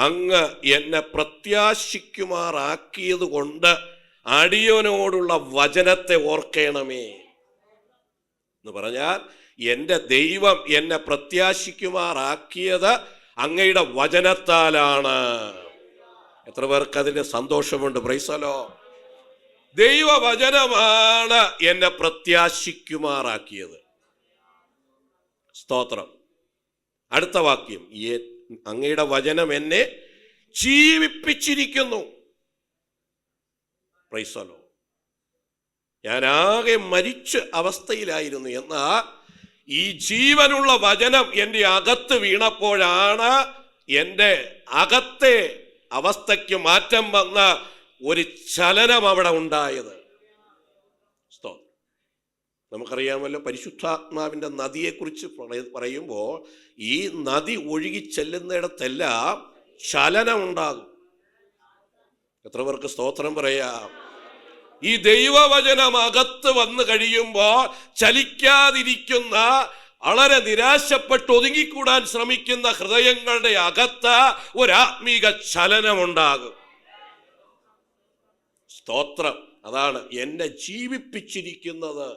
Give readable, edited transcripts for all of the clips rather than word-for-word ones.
അങ്ങ് എന്നെ പ്രത്യാശിക്കുമാറാക്കിയത് കൊണ്ട് അടിയനോടുള്ള വചനത്തെ ഓർക്കണമേ എന്ന് പറഞ്ഞാൽ, എൻ്റെ ദൈവം എന്നെ പ്രത്യാശിക്കുമാറാക്കിയത് അങ്ങയുടെ വചനത്താലാണ്. എത്ര പേർക്ക് അതിൻ്റെ സന്തോഷമുണ്ട്? Praise the Lord. ദൈവവചനമാണ് എന്നെ പ്രത്യാശിക്കുമാറാക്കിയത്. സ്തോത്രം. അടുത്ത വാക്യം, അങ്ങയുടെ വചനം എന്നെ ജീവിപ്പിച്ചിരിക്കുന്നു. Praise the Lord. ഞാൻ ആകെ മരിച്ച അവസ്ഥയിലായിരുന്നു, എന്നാൽ ഈ ജീവനുള്ള വചനം എൻ്റെ അകത്ത് വീണപ്പോഴാണ് എൻ്റെ അകത്തെ അവസ്ഥയ്ക്ക് മാറ്റം വന്ന ഒരു ചലനം അവിടെ ഉണ്ടായത്. നമുക്കറിയാമല്ലോ, പരിശുദ്ധാത്മാവിൻ്റെ നദിയെക്കുറിച്ച് പറയുമ്പോൾ ഈ നദി ഒഴുകി ചെല്ലുന്നിടത്തെല്ലാം ചലനം ഉണ്ടാകും. എത്ര പേർക്ക് സ്തോത്രം പറയാം? ഈ ദൈവവചനം അകത്ത് വന്നു കഴിയുമ്പോൾ ചലിക്കാതിരിക്കുന്ന, വളരെ നിരാശപ്പെട്ട് ഒതുങ്ങിക്കൂടാൻ ശ്രമിക്കുന്ന ഹൃദയങ്ങളുടെ അകത്ത് ഒരാത്മീക ചലനമുണ്ടാകും. സ്തോത്രം. അതാണ് എന്നെ ജീവിപ്പിച്ചിരിക്കുന്നത്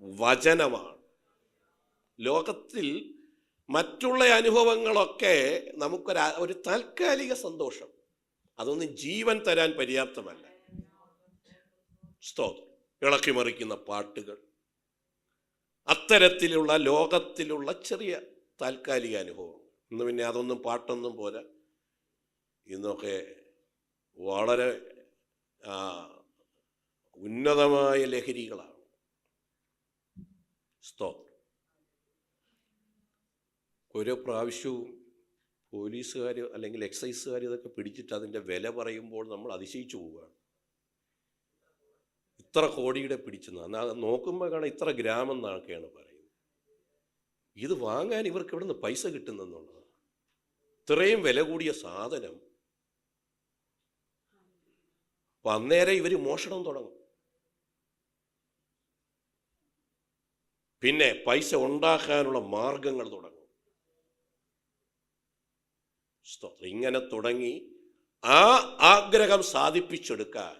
വചനമാണ്. ലോകത്തിൽ മറ്റുള്ള അനുഭവങ്ങളൊക്കെ നമുക്കൊരു താൽക്കാലിക സന്തോഷം, അതൊന്നും ജീവൻ തരാൻ പര്യാപ്തമല്ല. സ്തോത്രം. ഇളക്കി മറിക്കുന്ന പാട്ടുകൾ, അത്തരത്തിലുള്ള ലോകത്തിലുള്ള ചെറിയ താൽക്കാലിക അനുഭവം. ഇന്ന് പിന്നെ അതൊന്നും പാട്ടൊന്നും പോരാ. ഇന്നൊക്കെ വളരെ ഉന്നതമായ ലഹരികളാണ്. സ്തോത്രം. ഓരോ പ്രാവശ്യവും പോലീസുകാർ അല്ലെങ്കിൽ എക്സൈസുകാർ ഇതൊക്കെ പിടിച്ചിട്ട് അതിൻ്റെ വില പറയുമ്പോൾ നമ്മൾ അതിശയിച്ചു പോവുകയാണ്. ഇത്ര കോടിയുടെ പിടിച്ചെന്ന്, എന്നാൽ നോക്കുമ്പോൾ കാണാൻ ഇത്ര ഗ്രാം എന്നൊക്കെയാണ് പറയുന്നത്. ഇത് വാങ്ങാൻ ഇവർക്ക് എവിടെ നിന്ന് പൈസ കിട്ടുന്നെന്നുള്ളതാണ്. ഇത്രയും വില കൂടിയ സാധനം. അപ്പം അന്നേരം ഇവർ മോഷണം തുടങ്ങും. പിന്നെ പൈസ ഉണ്ടാക്കാനുള്ള മാർഗങ്ങൾ തുടങ്ങും. ഇങ്ങനെ തുടങ്ങി ആ ആഗ്രഹം സാധിപ്പിച്ചെടുക്കാൻ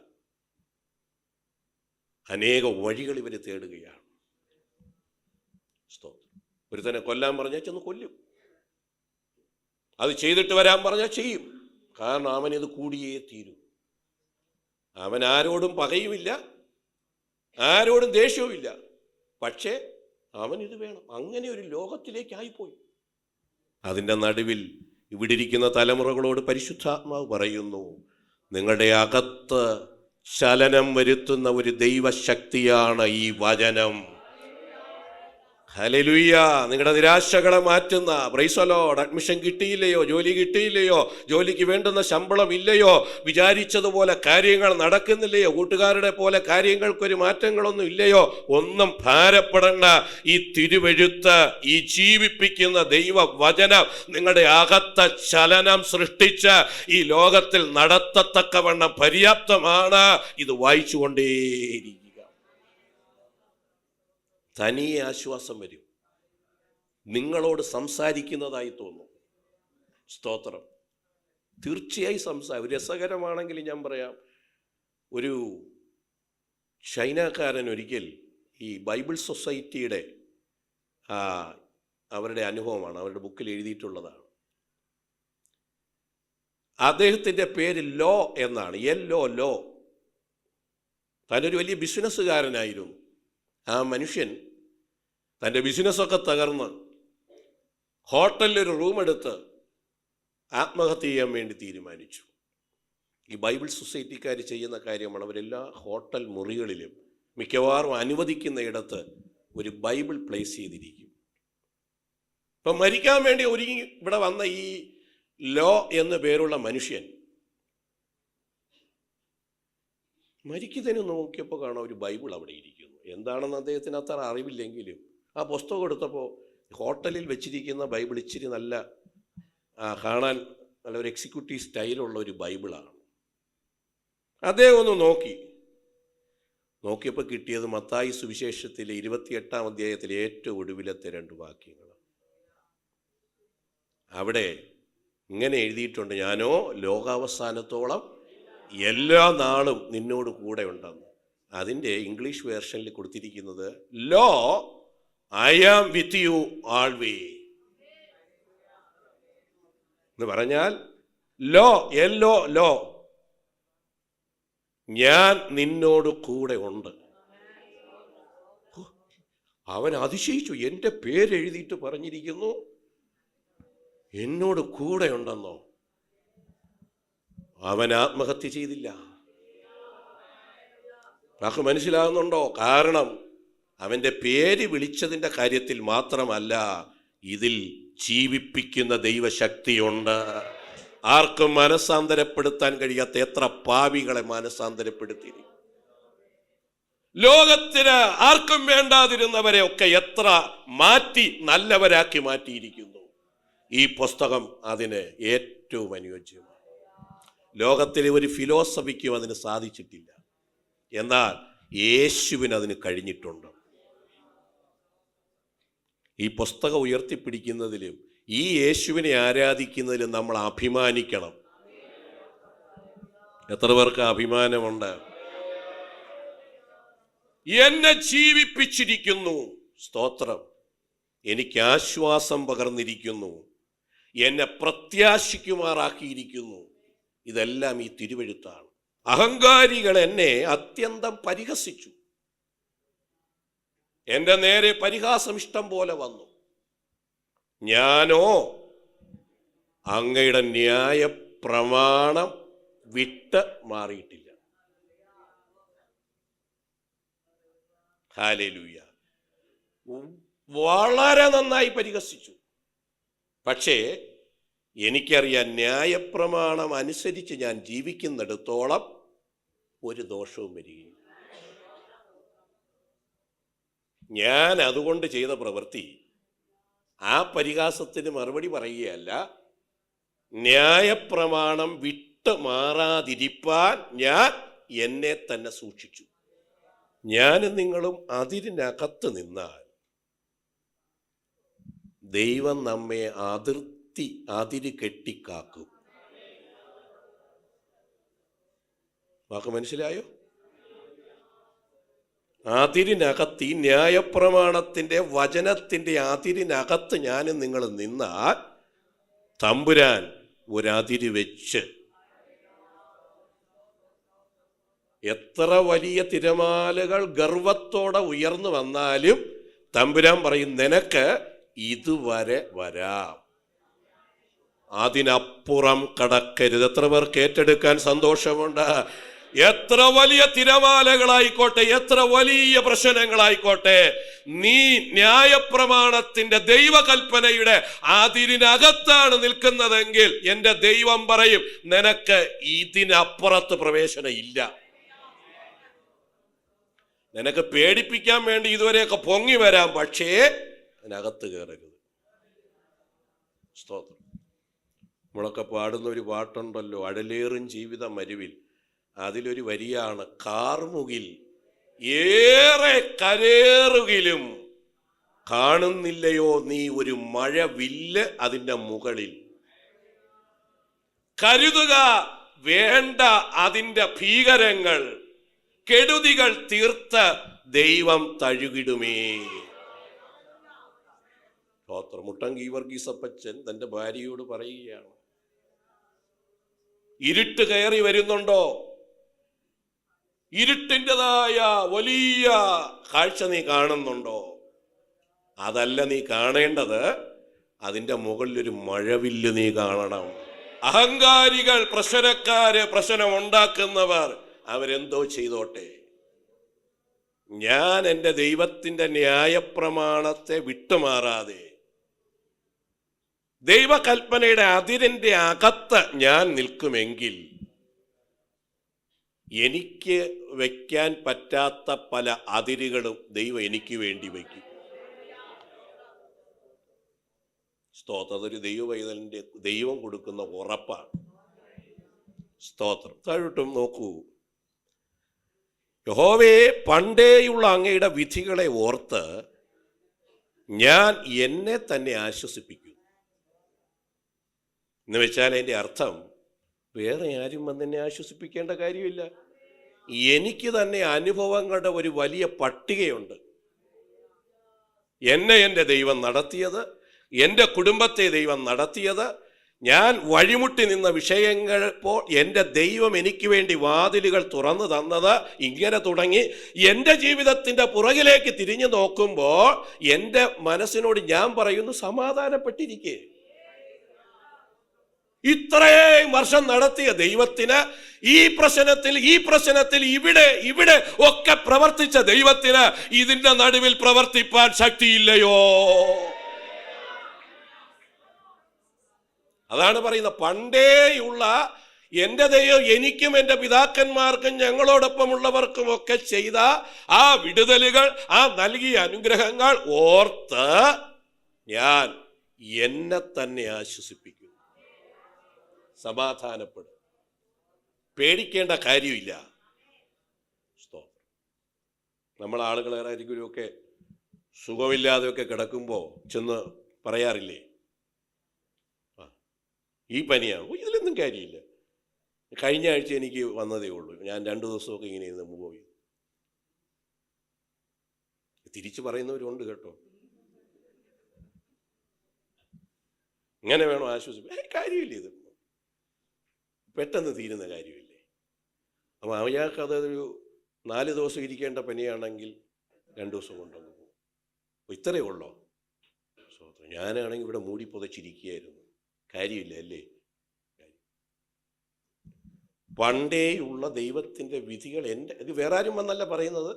അനേക വഴികൾ ഇവർ തേടുകയാണ്. ഒരുത്തനെ കൊല്ലാൻ പറഞ്ഞാൽ ചെന്ന് കൊല്ലും. അത് ചെയ്തിട്ട് വരാൻ പറഞ്ഞാൽ ചെയ്യും. കാരണം അവനിത് കൂടിയേ തീരൂ. അവൻ ആരോടും പകയുമില്ല, ആരോടും ദേഷ്യവുമില്ല. പക്ഷേ അവനിത് വേണം. അങ്ങനെ ഒരു ലോകത്തിലേക്കായിപ്പോയി. അതിൻ്റെ നടുവിൽ ഇവിടെ ഇരിക്കുന്ന തലമുറകളോട് പരിശുദ്ധാത്മാവ് പറയുന്നു, നിങ്ങളുടെ അകത്ത് ചലനം വരുത്തുന്ന ഒരു ദൈവശക്തിയാണ് ഈ വചനം. ഹല്ലേലൂയ. നിങ്ങളുടെ നിരാശകളെ മാറ്റുന്ന, പ്രൈസ് ദി ലോർഡ്. അഡ്മിഷൻ കിട്ടിയില്ലയോ, ജോലി കിട്ടിയില്ലയോ, ജോലിക്ക് വേണ്ടുന്ന ശമ്പളം ഇല്ലയോ, വിചാരിച്ചതുപോലെ കാര്യങ്ങൾ നടക്കുന്നില്ലയോ, കൂട്ടുകാരുടെ പോലെ കാര്യങ്ങൾക്കൊരു മാറ്റങ്ങളൊന്നും ഇല്ലയോ, ഒന്നും ഭാരപ്പെടേണ്ട. ഈ തിരുവെഴുത്ത്, ഈ ജീവിപ്പിക്കുന്ന ദൈവവചനം നിങ്ങളുടെ അകത്ത ചലനം സൃഷ്ടിച്ച് ഈ ലോകത്തിൽ നടത്തത്തക്കവണ്ണം പര്യാപ്തമാണ്. ഇത് വായിച്ചുകൊണ്ടേയിരിക്കും. തനിയെ ആശ്വാസം വരും. നിങ്ങളോട് സംസാരിക്കുന്നതായി തോന്നും. സ്തോത്രം. തീർച്ചയായും രസകരമാണെങ്കിൽ ഞാൻ പറയാം, ഒരു ചൈനക്കാരൻ ഒരിക്കൽ ഈ ബൈബിൾ സൊസൈറ്റിയുടെ അവരുടെ അനുഭവമാണ്, അവരുടെ ബുക്കിൽ എഴുതിയിട്ടുള്ളതാണ്. അദ്ദേഹത്തിൻ്റെ പേര് ലോ എന്നാണ്. ലോ. താനൊരു വലിയ ബിസിനസ്സുകാരനായിരുന്നു. ആ മനുഷ്യൻ തൻ്റെ ബിസിനസ്സൊക്കെ തകർന്ന് ഹോട്ടലിലൊരു റൂം എടുത്ത് ആത്മഹത്യ ചെയ്യാൻ വേണ്ടി തീരുമാനിച്ചു. ഈ ബൈബിൾ സൊസൈറ്റിക്കാർ ചെയ്യുന്ന കാര്യമാണ്, അവരെല്ലാ ഹോട്ടൽ മുറികളിലും മിക്കവാറും അനുവദിക്കുന്ന ഇടത്ത് ഒരു ബൈബിൾ പ്ലേസ് ചെയ്തിരിക്കും. ഇപ്പം മരിക്കാൻ വേണ്ടി ഒരുങ്ങി ഇവിടെ വന്ന ഈ ലോ എന്ന് പേരുള്ള മനുഷ്യൻ മരിക്കുന്നതിന് നോക്കിയപ്പോൾ കാണാൻ ഒരു ബൈബിൾ അവിടെ ഇരിക്കുന്നു. എന്താണെന്ന് അദ്ദേഹത്തിന് അത്ര അറിവില്ലെങ്കിലും ആ പുസ്തകം എടുത്തപ്പോൾ ഹോട്ടലിൽ വെച്ചിരിക്കുന്ന ബൈബിൾ ഇച്ചിരി നല്ല കാണാൻ നല്ല ഒരു എക്സിക്യൂട്ടീവ് സ്റ്റൈലുള്ള ഒരു ബൈബിളാണ്. അദ്ദേഹം ഒന്ന് നോക്കിയപ്പോൾ കിട്ടിയത് മത്തായി സുവിശേഷത്തിലെ 28-ാം അധ്യായത്തിലെ ഏറ്റവും ഒടുവിലത്തെ 2 വാക്യങ്ങൾ. അവിടെ ഇങ്ങനെ എഴുതിയിട്ടുണ്ട്, ഞാനോ ലോകാവസാനത്തോളം എല്ലാ നാളും നിന്നോട് കൂടെ ഉണ്ടെന്ന്. അതിൻ്റെ ഇംഗ്ലീഷ് വേർഷനിൽ കൊടുത്തിരിക്കുന്നത് lo I am with you alway എന്ന് പറഞ്ഞാൽ ലോ ലോ ഞാൻ നിന്നോട് കൂടെ ഉണ്ട്. അവൻ അതിശയിച്ചു, എൻ്റെ പേരെഴുതിയിട്ട് പറഞ്ഞിരിക്കുന്നു എന്നോട് കൂടെ ഉണ്ടെന്നോ. അവൻ ആത്മഹത്യ ചെയ്തില്ല. നമുക്ക് മനസ്സിലാകുന്നുണ്ടോ? കാരണം അവൻ്റെ പേര് വിളിച്ചതിൻ്റെ കാര്യത്തിൽ മാത്രമല്ല, ഇതിൽ ജീവിപ്പിക്കുന്ന ദൈവശക്തിയുണ്ട്. ആർക്കും മനസ്സാന്തരപ്പെടുത്താൻ കഴിയാത്ത എത്ര പാപികളെ മനസ്സാന്തരപ്പെടുത്തി, ലോകത്തിന് ആർക്കും വേണ്ടാതിരുന്നവരെ ഒക്കെ എത്ര മാറ്റി നല്ലവരാക്കി മാറ്റിയിരിക്കുന്നു. ഈ പുസ്തകം അതിന് ഏറ്റവും അനുയോജ്യമാണ്. ലോകത്തിലെ ഒരു ഫിലോസഫിക്കും അതിന് സാധിച്ചിട്ടില്ല, എന്നാൽ യേശുവിന് അതിന് കഴിഞ്ഞിട്ടുണ്ട്. ഈ പുസ്തകം ഉയർത്തിപ്പിടിക്കുന്നതിലും ഈ യേശുവിനെ ആരാധിക്കുന്നതിലും നമ്മൾ അഭിമാനിക്കണം. എത്ര പേർക്ക് അഭിമാനമുണ്ട്? എന്നെ ജീവിപ്പിച്ചിരിക്കുന്നു, സ്തോത്രം. എനിക്ക് ആശ്വാസം പകർന്നിരിക്കുന്നു, എന്നെ പ്രത്യാശിക്കുമാറാക്കിയിരിക്കുന്നു. ഇതെല്ലാം ഈ തിരുവെഴുത്താണ്. അഹങ്കാരികൾ എന്നെ അത്യന്തം പരിഹസിച്ചു, എൻ്റെ നേരെ പരിഹാസം ഇഷ്ടം പോലെ വന്നു. ഞാനോ അങ്ങയുടെ ന്യായപ്രമാണം വിട്ട് മാറിയിട്ടില്ല. ഹല്ലേലൂയ. വളരെ നന്നായി പരിഹസിച്ചു. പക്ഷേ എനിക്കറിയാം, ന്യായപ്രമാണം അനുസരിച്ച് ഞാൻ ജീവിക്കുന്നിടത്തോളം ഒരു ദോഷവും വരികയില്ല. ഞാൻ അതുകൊണ്ട് ചെയ്ത പ്രവൃത്തി ആ പരിഹാസത്തിന് മറുപടി പറയുകയല്ല, ന്യായപ്രമാണം വിട്ട് മാറാതിരിപ്പാൻ ഞാൻ എന്നെ തന്നെ സൂക്ഷിച്ചു. ഞാനും നിങ്ങളും അതിരിനകത്ത് നിന്നാൽ ദൈവം നമ്മെ അതിര് കെട്ടിക്കാക്കും. വാക്ക് മനസ്സിലായോ? അതിരിനകത്ത്, ഈ ന്യായപ്രമാണത്തിൻ്റെ വചനത്തിൻ്റെ അതിരിനകത്ത് ഞാനും നിങ്ങൾ നിന്നാൽ തമ്പുരാൻ ഒരതിര് വെച്ച് എത്ര വലിയ തിരമാലകൾ ഗർവത്തോടെ ഉയർന്നു വന്നാലും തമ്പുരാൻ പറയും, നിനക്ക് ഇതുവരെ വരാം, അതിനപ്പുറം കടക്കരുത്. എത്ര പേർക്ക് ഏറ്റെടുക്കാൻ സന്തോഷമുണ്ട്? എത്ര വലിയ തിരമാലകളായിക്കോട്ടെ, എത്ര വലിയ പ്രശ്നങ്ങളായിക്കോട്ടെ, നീ ന്യായപ്രമാണത്തിന്റെ ദൈവകൽപ്പനയുടെ അതിരിനകത്താണ് നിൽക്കുന്നതെങ്കിൽ എൻ്റെ ദൈവം പറയും, നിനക്ക് ഇതിനപ്പുറത്ത് പ്രവേശനം ഇല്ല. നിനക്ക് പേടിപ്പിക്കാൻ വേണ്ടി ഇതുവരെയൊക്കെ പൊങ്ങി വരാം, പക്ഷേ അതിനകത്ത് കയറരുത്. സ്തോത്രം. നമ്മളൊക്കെ പാടുന്ന ഒരു പാട്ടുണ്ടല്ലോ, അടലേറും ജീവിത മരുവിൽ. അതിലൊരു വരിയാണ്, കാർമുകിൽ ഏറെ കരേറുകിലും കാണുന്നില്ലയോ നീ ഒരു മഴവില്ല് അതിൻ്റെ മുകളിൽ. കരുതുക വേണ്ട അതിൻ്റെ ഭീകരങ്ങൾ, കെടുതികൾ തീർത്ത് ദൈവം തഴുകിടുമേ. മുട്ടങ്കി വർഗീസപ്പച്ചൻ തൻ്റെ ഭാര്യയോട് പറയുകയാണ്, ഇരുട്ട് കയറി വരുന്നുണ്ടോ? ഇരുട്ടിൻ്റെതായ വലിയ കാഴ്ച നീ കാണുന്നുണ്ടോ? അതല്ല നീ കാണേണ്ടത്, അതിൻ്റെ മുകളിലൊരു മഴവില്ല് നീ കാണണം. അഹങ്കാരികൾ, പ്രശ്നക്കാര്, പ്രശ്നം ഉണ്ടാക്കുന്നവർ അവരെന്തോ ചെയ്തോട്ടെ, ഞാൻ എൻ്റെ ദൈവത്തിൻ്റെ ന്യായപ്രമാണത്തെ വിട്ടുമാറാതെ ദൈവകൽപ്പനയുടെ അതിരിൻ്റെ അകത്ത് ഞാൻ നിൽക്കുമെങ്കിൽ എനിക്ക് വയ്ക്കാൻ പറ്റാത്ത പല അതിരുകളും ദൈവം എനിക്ക് വേണ്ടി വയ്ക്കും. സ്തോത്രം. അതൊരു ദൈവവൈതലിൻ്റെ ദൈവം കൊടുക്കുന്ന ഉറപ്പാണ്. സ്തോത്രം. താഴോട്ടും നോക്കൂ. യഹോവേ, പണ്ടേയുള്ള അങ്ങയുടെ വിധികളെ ഓർത്ത് ഞാൻ എന്നെ തന്നെ ആശ്വസിപ്പിക്കും. എന്ന് വെച്ചാൽ അതിൻ്റെ അർത്ഥം വേറെ ആരും വന്നെന്നെ ആശ്വസിപ്പിക്കേണ്ട കാര്യമില്ല. എനിക്ക് തന്നെ അനുഭവങ്ങളുടെ ഒരു വലിയ പട്ടികയുണ്ട്. എന്നെ എൻ്റെ ദൈവം നടത്തിയത്, എൻ്റെ കുടുംബത്തെ ദൈവം നടത്തിയത്, ഞാൻ വഴിമുട്ടി നിന്ന വിഷയങ്ങൾ ഇപ്പോൾ എൻ്റെ ദൈവം എനിക്ക് വേണ്ടി വാതിലുകൾ തുറന്നു തന്നത്, ഇങ്ങനെ തുടങ്ങി എൻ്റെ ജീവിതത്തിൻ്റെ പുറകിലേക്ക് തിരിഞ്ഞു നോക്കുമ്പോൾ എൻ്റെ മനസ്സിനോട് ഞാൻ പറയുന്നു, സമാധാനപ്പെട്ടിരിക്കേ. ഇത്രയും വർഷം നടത്തിയ ദൈവത്തിന് ഈ പ്രശ്നത്തിൽ ഇവിടെ ഒക്കെ പ്രവർത്തിച്ച ദൈവത്തിന് ഇതിന്റെ നടുവിൽ പ്രവർത്തിപ്പാൻ ശക്തിയില്ലയോ? അതാണ് പറയുന്നത്, പണ്ടേയുള്ള എൻ്റെ ദൈവം എനിക്കും എൻ്റെ പിതാക്കന്മാർക്കും ഞങ്ങളോടൊപ്പമുള്ളവർക്കും ഒക്കെ ചെയ്ത ആ വിടുതലുകൾ, ആ നൽകിയ അനുഗ്രഹങ്ങൾ ഓർത്ത് ഞാൻ എന്നെ തന്നെ ആശ്വസിപ്പിക്കും. സമാധാനപ്പെടും, പേടിക്കേണ്ട കാര്യമില്ല. നമ്മൾ ആളുകളാരെങ്കിലുമൊക്കെ സുഖമില്ലാതെയൊക്കെ കിടക്കുമ്പോൾ ചെന്ന് പറയാറില്ലേ, ഈ പനിയാണ്, ഇതിലൊന്നും കാര്യമില്ല, കഴിഞ്ഞ ആഴ്ച എനിക്ക് വന്നതേ ഉള്ളൂ, ഞാൻ 2 ദിവസമൊക്കെ ഇങ്ങനെ ഇരുന്ന് മൂവ് ചെയ്തു. തിരിച്ചു പറയുന്നവരുണ്ട് കേട്ടോ. ഇങ്ങനെ വേണോ ആശ്വസിപ്പിക്കാൻ? കാര്യമില്ല, ഇത് പെട്ടെന്ന് തീരുന്ന കാര്യമില്ലേ. അപ്പം അയാൾക്ക് അതൊരു 4 ദിവസം ഇരിക്കേണ്ട പനിയാണെങ്കിൽ 2 ദിവസം കൊണ്ടങ്ങ് പോകും. ഇത്രയേ ഉള്ളോ? ഞാനാണെങ്കിൽ ഇവിടെ മൂടി പുതച്ചിരിക്കുകയായിരുന്നു. കാര്യമില്ല അല്ലേ? പണ്ടേയുള്ള ദൈവത്തിൻ്റെ വിധികൾ ഇത് വേറെ ആരും വന്നല്ല പറയുന്നത്,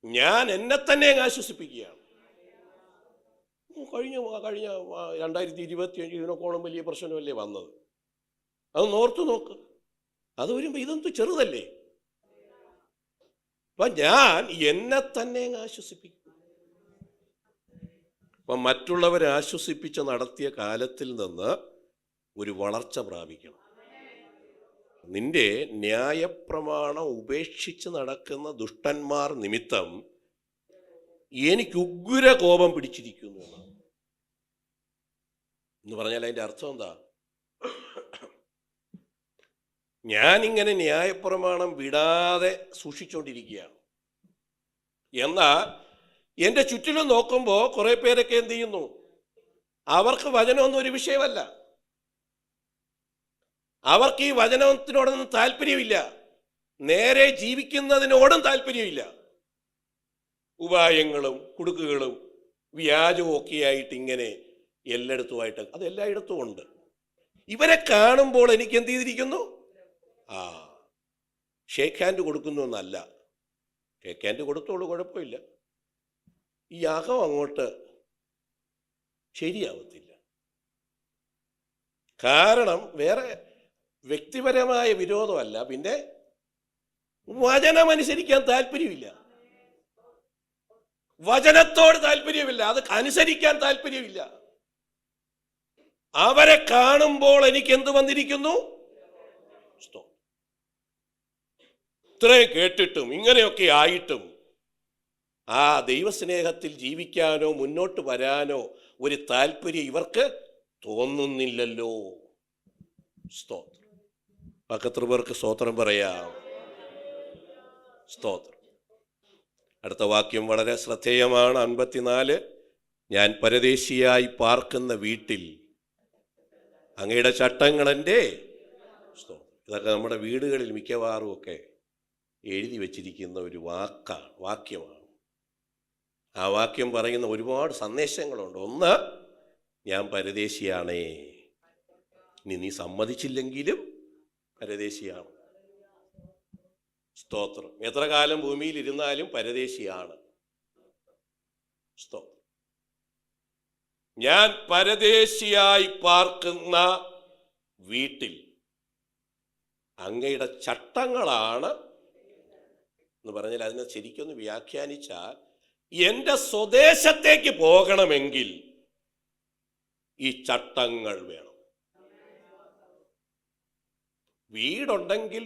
ഞാൻ എന്നെ തന്നെ ആശ്വസിപ്പിക്കുകയാണ്. കഴിഞ്ഞ 2025 ഇതിനോളം വലിയ പ്രശ്നമല്ലേ വന്നത്? അത് ഓർത്തു നോക്ക്. അത് വരുമ്പോൾ ഇതൊന്നും ചെറുതല്ലേ? അപ്പൊ ഞാൻ എന്നെ തന്നെ ആശ്വസിപ്പിക്കും. അപ്പം മറ്റുള്ളവരെ ആശ്വസിപ്പിച്ച് നടത്തിയ കാലത്തിൽ നിന്ന് ഒരു വളർച്ച പ്രാപിക്കണം. നിന്റെ ന്യായപ്രമാണം ഉപേക്ഷിച്ച് നടക്കുന്ന ദുഷ്ടന്മാർ നിമിത്തം എനിക്ക് ഉഗ്ര കോപം പിടിച്ചിരിക്കുന്നു എന്ന് പറഞ്ഞാൽ അതിൻ്റെ അർത്ഥം എന്താ? ഞാനിങ്ങനെ ന്യായപ്രമാണം വിടാതെ സൂക്ഷിച്ചുകൊണ്ടിരിക്കുകയാണ്. എന്നാൽ എൻ്റെ ചുറ്റിലും നോക്കുമ്പോൾ കുറെ പേരൊക്കെ എന്ത് ചെയ്യുന്നു? അവർക്ക് വചനമൊന്നും ഒരു വിഷയമല്ല, അവർക്ക് ഈ വചനത്തിനോടൊന്നും താല്പര്യമില്ല, നേരെ ജീവിക്കുന്നതിനോടും താല്പര്യമില്ല. ഉപായങ്ങളും കുടുക്കുകളും വ്യാജവും ഒക്കെയായിട്ട് ഇങ്ങനെ എല്ലായിടത്തുമായിട്ട്, അത് എല്ലായിടത്തും ഉണ്ട്. ഇവരെ കാണുമ്പോൾ എനിക്ക് എന്ത് ചെയ്തിരിക്കുന്നു? ഷേക്ക് ഹാൻഡ് കൊടുക്കുന്നു എന്നല്ല, ഷേക്ക് ഹാൻഡ് കൊടുത്തോളൂ, കുഴപ്പമില്ല. ഈ അകം അങ്ങോട്ട് ശരിയാവത്തില്ല. കാരണം വേറെ വ്യക്തിപരമായ വിരോധമല്ല, പിന്നെ വചനമനുസരിക്കാൻ താല്പര്യമില്ല, വചനത്തോട് താല്പര്യമില്ല, അത് അനുസരിക്കാൻ താല്പര്യമില്ല. അവരെ കാണുമ്പോൾ എനിക്ക് എന്ത് വന്നിരിക്കുന്നു? ഇത്രയും കേട്ടിട്ടും ഇങ്ങനെയൊക്കെ ആയിട്ടും ആ ദൈവസ്നേഹത്തിൽ ജീവിക്കാനോ മുന്നോട്ട് വരാനോ ഒരു താല്പര്യം ഇവർക്ക് തോന്നുന്നില്ലല്ലോ. സ്തോത്രം. പക്കത്ര പേർക്ക് സ്തോത്രം പറയാം. സ്തോത്രം. അടുത്ത വാക്യം വളരെ ശ്രദ്ധേയമാണ്. 54. ഞാൻ പരദേശിയായി പാർക്കുന്ന വീട്ടിൽ അങ്ങയുടെ ചട്ടങ്ങൾ എൻ്റെ. ഇതൊക്കെ നമ്മുടെ വീടുകളിൽ മിക്കവാറും ഒക്കെ എഴുതി വച്ചിരിക്കുന്ന ഒരു വാക്യമാണ്. ആ വാക്യം പറയുന്ന ഒരുപാട് സന്ദേശങ്ങളുണ്ട്. ഒന്ന്, ഞാൻ പരദേശിയാണേ, ഇനി നീ സമ്മതിച്ചില്ലെങ്കിലും പരദേശിയാണ്. സ്തോത്രം. എത്ര കാലം ഭൂമിയിൽ ഇരുന്നാലും പരദേശിയാണ്. സ്തോത്രം. ഞാൻ പരദേശിയായി പാർക്കുന്ന വീട്ടിൽ അങ്ങയുടെ ചട്ടങ്ങളാണ് എന്ന് പറഞ്ഞാൽ, അതിനെ ശരിക്കൊന്ന് വ്യാഖ്യാനിച്ചാൽ, എൻ്റെ സ്വദേശത്തേക്ക് പോകണമെങ്കിൽ ഈ ചട്ടങ്ങൾ വേണം. വീടുണ്ടെങ്കിൽ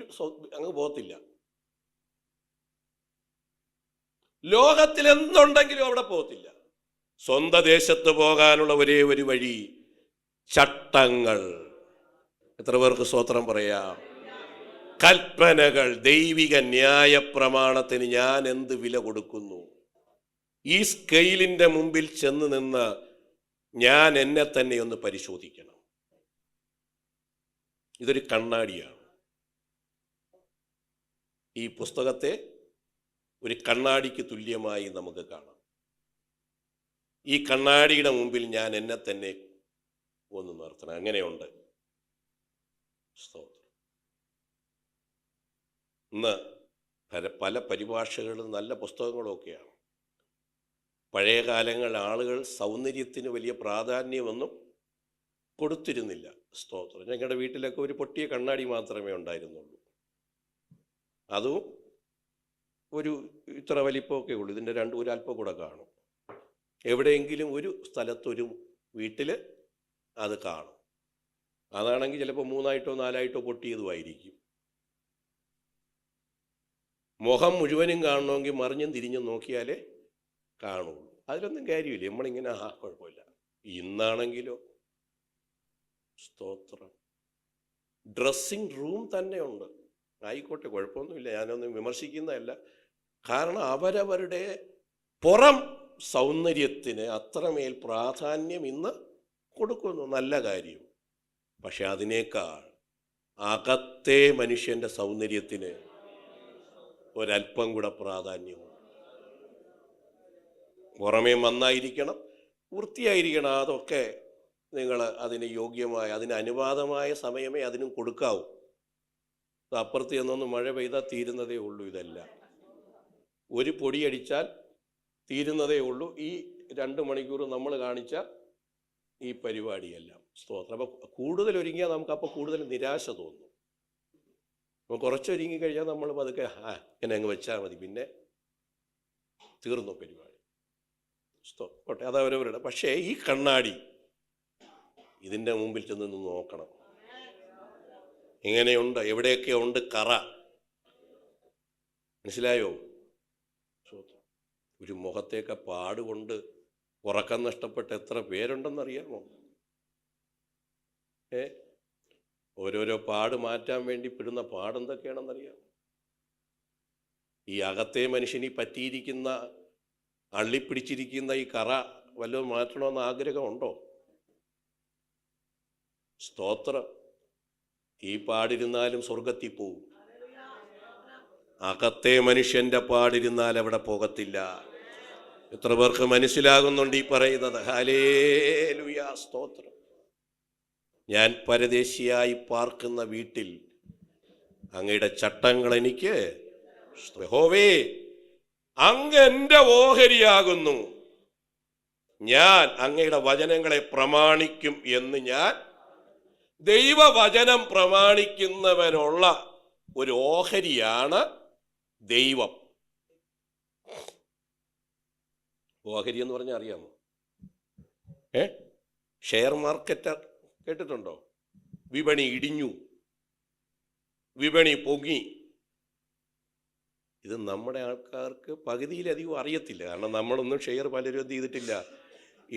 അങ്ങ് പോകത്തില്ല. ലോകത്തിൽ എന്തുണ്ടെങ്കിലും അവിടെ പോകത്തില്ല. സ്വന്തം ദേശത്ത് പോകാനുള്ള ഒരേ ഒരു വഴി ചട്ടങ്ങൾ. എത്ര പേർക്ക് സ്തോത്രം പറയാം? കൽപ്പനകൾ. ദൈവിക ന്യായ പ്രമാണത്തിന് ഞാൻ എന്ത് വില കൊടുക്കുന്നു? ഈ സ്കെയിലിൻ്റെ മുമ്പിൽ ചെന്ന് നിന്ന് ഞാൻ എന്നെ തന്നെ ഒന്ന് പരിശോധിക്കണം. ഇതൊരു കണ്ണാടിയാണ്. ഈ പുസ്തകത്തെ ഒരു കണ്ണാടിക്ക് തുല്യമായി നമുക്ക് കാണാം. ഈ കണ്ണാടിയുടെ മുമ്പിൽ ഞാൻ എന്നെ തന്നെ ഒന്ന് നിർത്തണം. അങ്ങനെയുണ്ട്. ഇന്ന് പല പരിഭാഷകളും നല്ല പുസ്തകങ്ങളൊക്കെയാണ്. പഴയ കാലങ്ങളിൽ ആളുകൾ സൗന്ദര്യത്തിന് വലിയ പ്രാധാന്യമൊന്നും കൊടുത്തിരുന്നില്ല. സ്തോത്രം. ഞങ്ങളുടെ വീട്ടിലൊക്കെ ഒരു പൊട്ടിയ കണ്ണാടി മാത്രമേ ഉണ്ടായിരുന്നുള്ളൂ. അതും ഒരു ഇത്ര വലിപ്പമൊക്കെ ഉള്ളൂ. ഇതിൻ്റെ ഒരല്പം കൂടെ കാണും. എവിടെയെങ്കിലും ഒരു സ്ഥലത്തൊരു വീട്ടിൽ അത് കാണും. അതാണെങ്കിൽ ചിലപ്പോൾ 3 4 പൊട്ടിയതുമായിരിക്കും. മുഖം മുഴുവനും കാണണമെങ്കിൽ മറിഞ്ഞും തിരിഞ്ഞും നോക്കിയാലേ കാണുള്ളൂ. അതിലൊന്നും കാര്യമില്ല. നമ്മളിങ്ങനെ കുഴപ്പമില്ല. ഇന്നാണെങ്കിലോ സ്തോത്രം, ഡ്രസ്സിങ് റൂം തന്നെ ഉണ്ട്. ആയിക്കോട്ടെ, കുഴപ്പമൊന്നുമില്ല, ഞാനൊന്നും വിമർശിക്കുന്നതല്ല. കാരണം അവരവരുടെ പുറം സൗന്ദര്യത്തിന് അത്രമേൽ പ്രാധാന്യം ഇന്ന് കൊടുക്കുന്നു. നല്ല കാര്യം. പക്ഷെ അതിനേക്കാൾ അകത്തെ മനുഷ്യൻ്റെ സൗന്ദര്യത്തിന് ഒരല്പം കൂടെ പ്രാധാന്യമുണ്ട്. പുറമേ നന്നായിരിക്കണം, വൃത്തിയായിരിക്കണം. അതൊക്കെ നിങ്ങൾ അതിന് യോഗ്യമായ, അതിന് അനുവാദമായ സമയമേ അതിനും കൊടുക്കാവൂ. അപ്പുറത്ത് ചെന്നൊന്ന് മഴ പെയ്താൽ തീരുന്നതേ ഉള്ളൂ. ഇതെല്ലാം ഒരു പൊടിയടിച്ചാൽ തീരുന്നതേ ഉള്ളൂ. ഈ 2 മണിക്കൂർ നമ്മൾ കാണിച്ച ഈ പരിപാടിയെല്ലാം. സ്തോത്രം. അപ്പോൾ കൂടുതൽ ഒരുങ്ങിയാൽ നമുക്ക് അപ്പോൾ കൂടുതൽ നിരാശ തോന്നും. അപ്പോൾ കുറച്ചൊരുങ്ങി കഴിഞ്ഞാൽ നമ്മൾ പതുക്കെ ഇങ്ങനെ അങ്ങ് വെച്ചാൽ മതി, പിന്നെ തീർന്നു പരിപാടി. സ്തോട്ടെ, അതവരവരുടെ. പക്ഷേ ഈ കണ്ണാടി ഇതിൻ്റെ മുമ്പിൽ ചെന്ന് നോക്കണം. എങ്ങനെയുണ്ട്, എവിടെയൊക്കെ ഉണ്ട് കറ. മനസ്സിലായോ? ഒരു മുഖത്തേക്ക് പാടുകൊണ്ട് ഉറക്കം നഷ്ടപ്പെട്ട എത്ര പേരുണ്ടെന്നറിയാമോ? ഓരോരോ പാട് മാറ്റാൻ വേണ്ടി പെടുന്ന പാടെന്തൊക്കെയാണെന്നറിയാമോ? ഈ അകത്തെ മനുഷ്യന് പറ്റിയിരിക്കുന്ന, അള്ളിപ്പിടിച്ചിരിക്കുന്ന ഈ കറ വല്ലതും മാറ്റണമെന്ന് ആഗ്രഹമുണ്ടോ? സ്തോത്രം. ഈ പാടിരുന്നാലും സ്വർഗത്തിൽ പോവും. അകത്തെ മനുഷ്യൻ്റെ പാടിരുന്നാൽ അവിടെ പോകത്തില്ല. എത്ര പേർക്ക് മനസ്സിലാകുന്നുണ്ട് ഈ പറയുന്നത്? ഹല്ലേലൂയ, സ്തോത്രം. ഞാൻ പരദേശിയായി പാർക്കുന്ന വീട്ടിൽ അങ്ങയുടെ ചട്ടങ്ങൾ എനിക്ക്, യഹോവേ, അങ്ങ് എൻ്റെ ഓഹരിയാകുന്നു, ഞാൻ അങ്ങയുടെ വചനങ്ങളെ പ്രമാണിക്കും എന്ന് ഞാൻ. ദൈവവചനം പ്രമാണിക്കുന്നവനുള്ള ഒരു ഓഹരിയാണ് ദൈവം. ഓഹരി എന്ന് പറഞ്ഞാൽ അറിയാമോ? ഷെയർ മാർക്കറ്റ് കേട്ടിട്ടുണ്ടോ? വിപണി ഇടിഞ്ഞു, വിപണി പൊങ്ങി. ഇത് നമ്മുടെ ആൾക്കാർക്ക് പകുതിയിലധികം അറിയത്തില്ല. കാരണം നമ്മളൊന്നും ഷെയർ പലരും എന്ത് ചെയ്തിട്ടില്ല,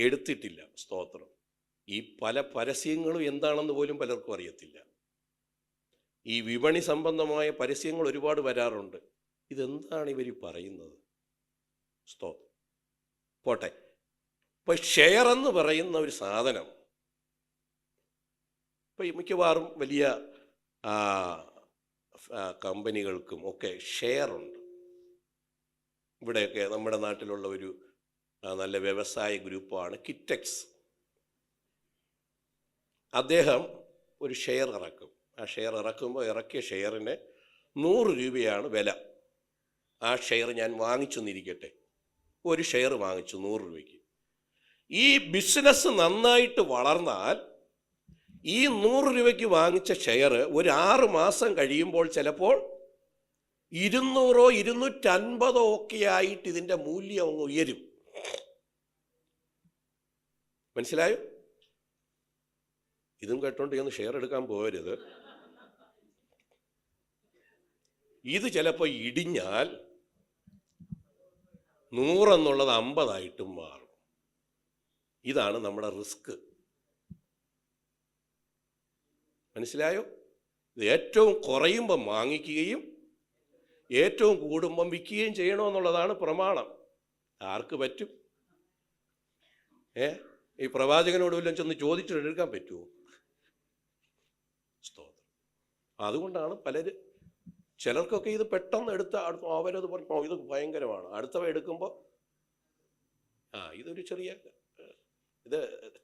എടുത്തിട്ടില്ല. സ്തോത്രം. ഈ പല പരസ്യങ്ങളും എന്താണെന്ന് പോലും പലർക്കും അറിയത്തില്ല. ഈ വിപണി സംബന്ധമായ പരസ്യങ്ങൾ ഒരുപാട് വരാറുണ്ട്. ഇതെന്താണ് ഇവർ പറയുന്നത്? സ്തോത്രം. പോട്ടെ. ഇപ്പം ഷെയർ എന്ന് പറയുന്ന ഒരു സാധനം ഇപ്പം മിക്കവാറും വലിയ കമ്പനികൾക്കും ഒക്കെ ഷെയറുണ്ട്. ഇവിടെയൊക്കെ നമ്മുടെ നാട്ടിലുള്ള ഒരു നല്ല വ്യവസായ ഗ്രൂപ്പാണ് കിറ്റെക്സ്. അദ്ദേഹം ഒരു ഷെയർ ഇറക്കും. ആ ഷെയർ ഇറക്കുമ്പോൾ ഇറക്കിയ ഷെയറിന് 100 രൂപയാണ് വില. ആ ഷെയർ ഞാൻ വാങ്ങിച്ചെന്നിരിക്കട്ടെ, ഒരു ഷെയർ വാങ്ങിച്ചു 100 രൂപയ്ക്ക്. ഈ ബിസിനസ് നന്നായിട്ട് വളർന്നാൽ ഈ 100 രൂപയ്ക്ക് വാങ്ങിച്ച ഷെയർ ഒരു 6 മാസം കഴിയുമ്പോൾ ചിലപ്പോൾ 200 250 ഒക്കെ ആയിട്ട് ഇതിൻ്റെ മൂല്യം അങ്ങ് ഉയരും. മനസ്സിലായോ? ഇതും കേട്ടോണ്ട് ഒന്ന് ഷെയർ എടുക്കാൻ പോകരുത്. ഇത് ചിലപ്പോൾ ഇടിഞ്ഞാൽ 100 എന്നുള്ളത് 50 ആയിട്ടും മാറും. ഇതാണ് നമ്മുടെ റിസ്ക്. മനസ്സിലായോ? ഇത് ഏറ്റവും കുറയുമ്പം വാങ്ങിക്കുകയും ഏറ്റവും കൂടുമ്പം വിൽക്കുകയും ചെയ്യണമെന്നുള്ളതാണ് പ്രമാണം. ആർക്ക് പറ്റും? ഈ പ്രവാചകനോട് വല്ലതും ചെന്ന് ചോദിച്ചെടുക്കാൻ പറ്റുമോ? സ്തോത്രം. അതുകൊണ്ടാണ് ചിലർക്കൊക്കെ ഇത് പെട്ടെന്ന് അവരത് പറഞ്ഞു ഇത് ഭയങ്കരമാണ്. അടുത്തവ എടുക്കുമ്പോൾ ഇതൊരു ചെറിയ, ഇത്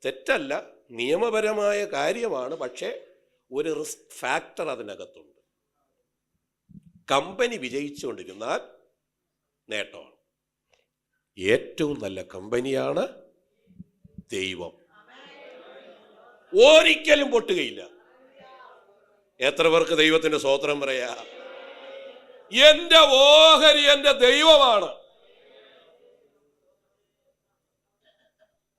തെറ്റല്ല, നിയമപരമായ കാര്യമാണ്. പക്ഷേ ഒരു റിസ്ക് ഫാക്ടർ അതിനകത്തുണ്ട്. കമ്പനി വിജയിച്ചുകൊണ്ടിരുന്നാൽ നേട്ടമാണ്. ഏറ്റവും നല്ല കമ്പനിയാണ് ദൈവം. ഒരിക്കലും പൊട്ടുകയില്ല. എത്ര പേർക്ക് ദൈവത്തിന്റെ സ്തോത്രം പറയാ? എന്റെ ഓഹരി എന്റെ ദൈവമാണ്.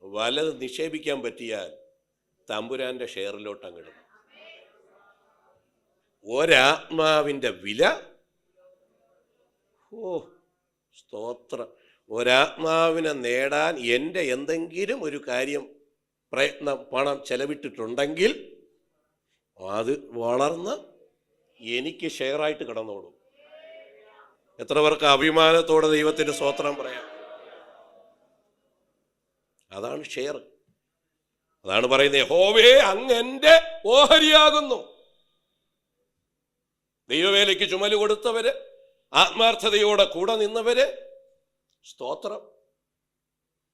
വലത് നിക്ഷേപിക്കാൻ പറ്റിയാൽ തമ്പുരാന്റെ ഷെയറിലോട്ട് അങ്ങിടും. ഒരാത്മാവിന്റെ വില, സ്തോത്രം. ഒരാത്മാവിനെ നേടാൻ എൻ്റെ എന്തെങ്കിലും ഒരു കാര്യം പ്രയത്നം പണം ചെലവിട്ടിട്ടുണ്ടെങ്കിൽ അത് വളർന്ന് എനിക്ക് ഷെയറായിട്ട് കിടന്നോളും. എത്ര പേർക്ക് അഭിമാനത്തോടെ ദൈവത്തിന്റെ സ്തോത്രം പറയാം? അതാണ് ഷെയർ. അതാണ് പറയുന്നത്, യഹോവേ അങ്ങ് എൻ്റെ ഓഹരിയാകുന്നു. ദൈവവേലയ്ക്ക് ചുമല് കൊടുത്തവര്, ആത്മാർത്ഥതയോടെ കൂടെ നിന്നവര്, സ്തോത്രം,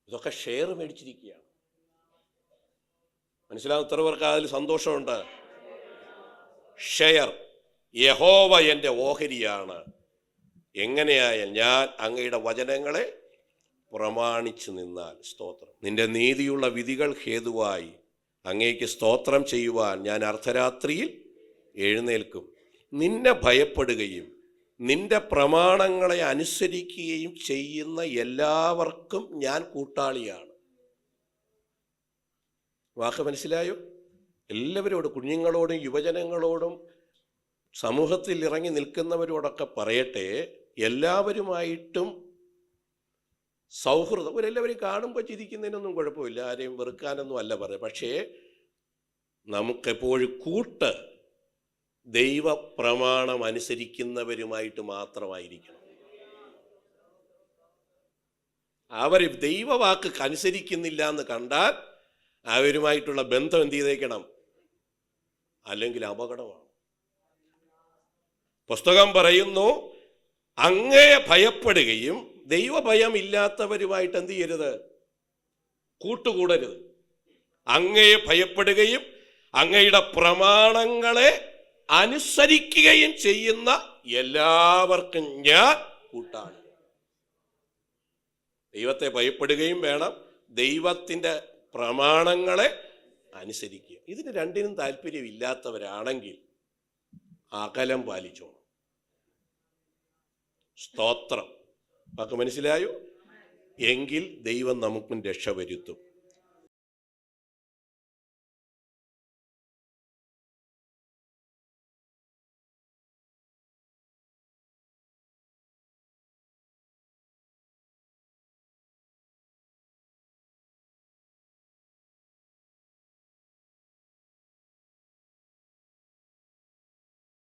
ഇതൊക്കെ ഷെയർ മേടിച്ചിരിക്കുകയാണ്. മനസ്സിലാകുന്ന എത്ര പേർക്ക് അതിൽ സന്തോഷമുണ്ട്? ഷെയർ. യഹോവ എൻ്റെ ഓഹരിയാണ്. എങ്ങനെയായാൽ ഞാൻ അങ്ങയുടെ വചനങ്ങളെ പ്രമാണിച്ചു നിന്നാൽ, സ്തോത്രം. നിന്റെ നീതിയുള്ള വിധികൾ ഹേതുവായി അങ്ങേക്ക് സ്തോത്രം ചെയ്യുവാൻ ഞാൻ അർദ്ധരാത്രിയിൽ എഴുന്നേൽക്കും. നിന്നെ ഭയപ്പെടുകയും നിന്റെ പ്രമാണങ്ങളെ അനുസരിക്കുകയും ചെയ്യുന്ന എല്ലാവർക്കും ഞാൻ കൂട്ടാളിയാണ്. വാക്ക് മനസ്സിലായോ? എല്ലാവരോടും, കുഞ്ഞുങ്ങളോടും യുവജനങ്ങളോടും സമൂഹത്തിൽ ഇറങ്ങി നിൽക്കുന്നവരോടൊക്കെ പറയട്ടെ, എല്ലാവരുമായിട്ടും സൗഹൃദം. അവരെല്ലാവരും കാണുമ്പോൾ ചിരിക്കുന്നതിനൊന്നും കുഴപ്പമില്ല, ആരെയും വെറുക്കാനൊന്നും അല്ല പറയുക. പക്ഷേ നമുക്കെപ്പോഴും കൂട്ട് ദൈവപ്രമാണം അനുസരിക്കുന്നവരുമായിട്ട് മാത്രമായിരിക്കണം. അവർ ദൈവവാക്ക് അനുസരിക്കുന്നില്ല എന്ന് കണ്ടാൽ അവരുമായിട്ടുള്ള ബന്ധം എന്ത് ചെയ്തേക്കണം? അല്ലെങ്കിൽ അപകടമാണ്. പുസ്തകം പറയുന്നു, അങ്ങയെ ഭയപ്പെടുകയും ദൈവഭയം ഇല്ലാത്തവരുമായിട്ട് എന്ത് ചെയ്യരുത്? കൂട്ടുകൂടരുത്. അങ്ങയെ ഭയപ്പെടുകയും അങ്ങയുടെ പ്രമാണങ്ങളെ അനുസരിക്കുകയും ചെയ്യുന്ന എല്ലാവർക്കും ഞാൻ കൂട്ടാണ്. ദൈവത്തെ ഭയപ്പെടുകയും വേണം, ദൈവത്തിൻ്റെ പ്രമാണങ്ങളെ അനുസരിക്കുക. ഇതിന് രണ്ടിനും താല്പര്യമില്ലാത്തവരാണെങ്കിൽ അകലം പാലിച്ചോണം. സ്തോത്രം. വാക്ക് മനസ്സിലായോ? എങ്കിൽ ദൈവം നമുക്കും രക്ഷ വരുത്തും.